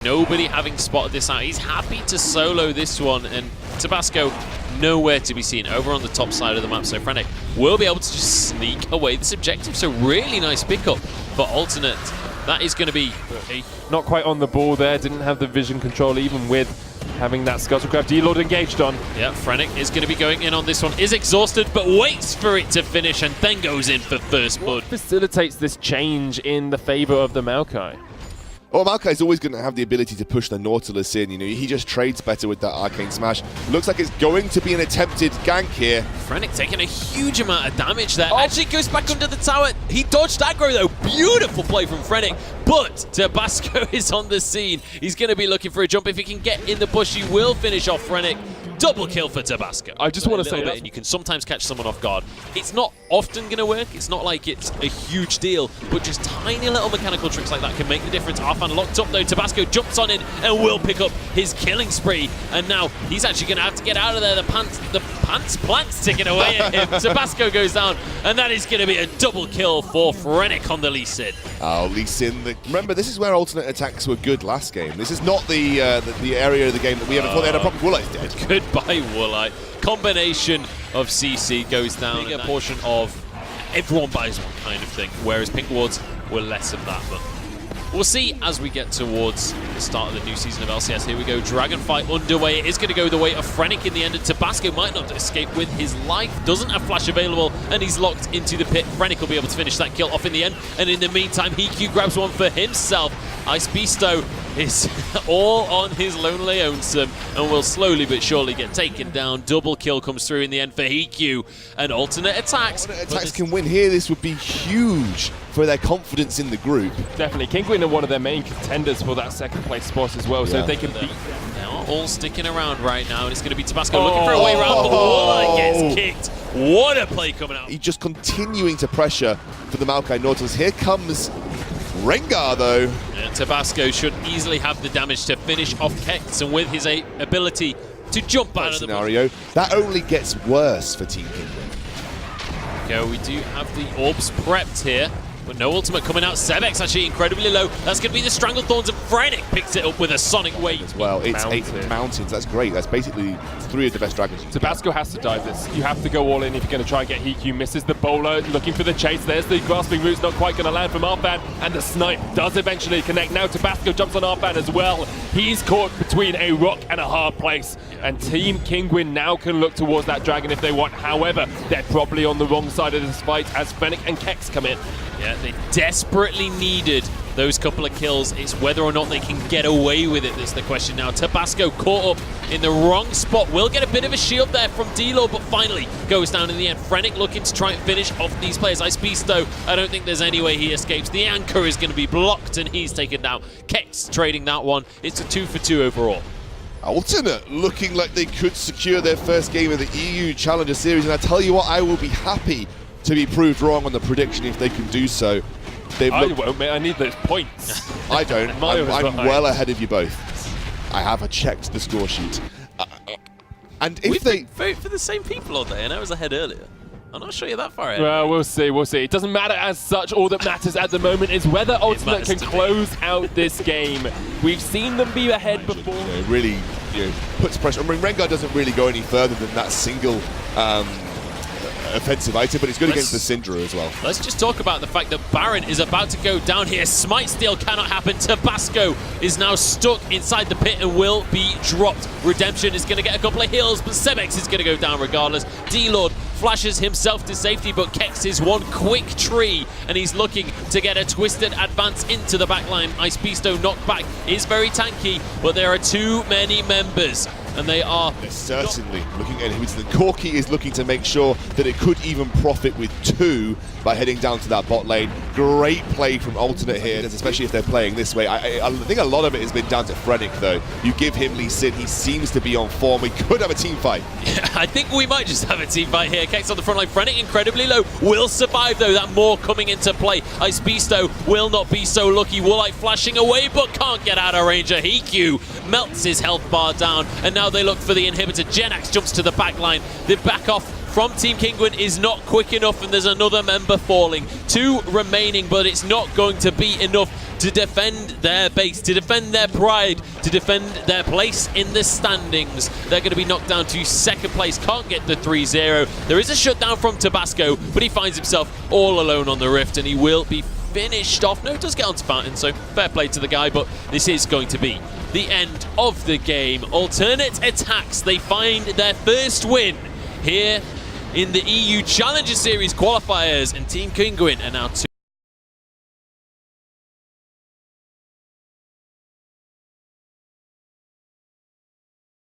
Nobody having spotted this out. He's happy to solo this one, and Tabasco nowhere to be seen over on the top side of the map. So Fnatic will be able to just sneak away this objective. So really nice pickup for Alternate. That is going to be not quite on the ball there. Didn't have the vision control even with having that scuttlecraft D-Lord engaged on. Yeah, Fnatic is going to be going in on this one. Is exhausted, but waits for it to finish and then goes in for first blood. What facilitates this change in the favor of the Maokai? Well, Maokai's always going to have the ability to push the Nautilus in. You know, he just trades better with that Arcane Smash. Looks like it's going to be an attempted gank here. Fnatic taking a huge amount of damage there. Actually goes back under the tower. He dodged aggro though. Beautiful play from Fnatic. But Tabasco is on the scene. He's going to be looking for a jump. If he can get in the bush, he will finish off Fnatic. Double kill for Tabasco. I just want to say that. And you can sometimes catch someone off guard. It's not often going to work. It's not like it's a huge deal, but just tiny little mechanical tricks like that can make the difference. Arfan locked up though. Tabasco jumps on in and will pick up his killing spree. And now he's actually going to have to get out of there. The plant's ticking away at him. Tabasco goes down, and that is going to be a double kill for Fnatic on the Lee Sin. Oh, Lee Sin. Remember, this is where alternate attacks were good last game. This is not the area of the game that we ever thought they had a problem. Woolite's dead. Goodbye, Woolite. Combination of CC goes down. Bigger portion of everyone buys one kind of thing, whereas Pink Wards were less of that. But we'll see as we get towards the start of the new season of LCS. Here we go, Dragon Fight underway. It is going to go the way of Fnatic in the end, and Tabasco might not escape with his life. Doesn't have flash available, and he's locked into the pit. Fnatic will be able to finish that kill off in the end, and in the meantime, EQ grabs one for himself. Ice Beasto is all on his lonely lonesome and will slowly but surely get taken down. Double kill comes through in the end for EQ, and alternate attacks. Attax can win here. This would be huge for their confidence in the group. Definitely. Kinguin are one of their main contenders for that second place spot as well, so if they can beat. They are all sticking around right now, and it's going to be Tabasco looking for a way around, but Woolite gets kicked. What a play coming out. He's just continuing to pressure for the Maokai Nautilus. Here comes Rengar, though. And Tabasco should easily have the damage to finish off Kex, and with his ability to jump out of the scenario, that only gets worse for Team Kinguin. Okay, we do have the orbs prepped here, but no ultimate coming out. Sebek's actually incredibly low. That's going to be the Strangled Thorns, and Fnatic picks it up with a Sonic Wave. As well, it's 8 mountains. That's great. That's basically 3 of the best dragons. Tabasco has to dive this. You have to go all in if you're going to try and get EQ. Misses the bowler, looking for the chase. There's the grasping root's not quite going to land from Arfan, and the snipe does eventually connect. Now Tabasco jumps on Arfan as well. He's caught between a rock and a hard place, and Team Kinguin now can look towards that dragon if they want. However, they're probably on the wrong side of this fight as Fnatic and Kex come in. Yeah, they desperately needed those couple of kills. It's whether or not they can get away with it that's the question now. Tabasco caught up in the wrong spot. Will get a bit of a shield there from D-Lord, but finally goes down in the end. Fnatic looking to try and finish off these players. Ice Beast, though, I don't think there's any way he escapes. The anchor is going to be blocked, and he's taken down. Kex trading that one. It's a 2-for-2 overall. Alternate looking like they could secure their first game of the EU Challenger Series, and I tell you what, I will be happy to be proved wrong on the prediction if they can do so. I won't, mate. I need those points. I don't. I'm well ahead of you both. I have checked the score sheet. And if they vote for the same people all day, and I was ahead earlier. I'm not sure you're that far ahead. Well, we'll see, we'll see. It doesn't matter as such. All that matters at the moment is whether Ultimate can close out this game. We've seen them be ahead before. Really puts pressure. I mean, Rengar doesn't really go any further than that single offensive item, but he's good against the Syndra as well. Let's just talk about the fact that Baron is about to go down here. Smite Steal cannot happen. Tabasco is now stuck inside the pit and will be dropped. Redemption is going to get a couple of heals, but Sebex is going to go down regardless. D-Lord flashes himself to safety, but Kex is one quick tree, and he's looking to get a twisted advance into the backline. Ice Beasto knocked back is very tanky, but there are too many members, and they are certainly looking at him. Corki is looking to make sure that it could even profit with 2 by heading down to that bot lane. Great play from Alternate here, especially if they're playing this way. I think a lot of it has been down to Fnatic, though. You give him Lee Sin, he seems to be on form. We could have a team fight. Yeah, I think we might just have a team fight here. Kex on the front line. Fnatic incredibly low. Will survive, though. That more coming into play. Ice Beasto will not be so lucky. Woolite flashing away, but can't get out of range. EQ melts his health bar down, and now they look for the inhibitor. Jenax jumps to the back line. They back off from Team Kinguin is not quick enough, and there's another member falling. 2 remaining, but it's not going to be enough to defend their base, to defend their pride, to defend their place in the standings. They're going to be knocked down to 2nd place, can't get the 3-0. There is a shutdown from Tabasco, but he finds himself all alone on the Rift, and he will be finished off. No, it does get onto Fountain, so fair play to the guy, but this is going to be the end of the game. Alternate Attax, they find their first win here in the EU Challenger Series qualifiers, and Team Kinguin are now 2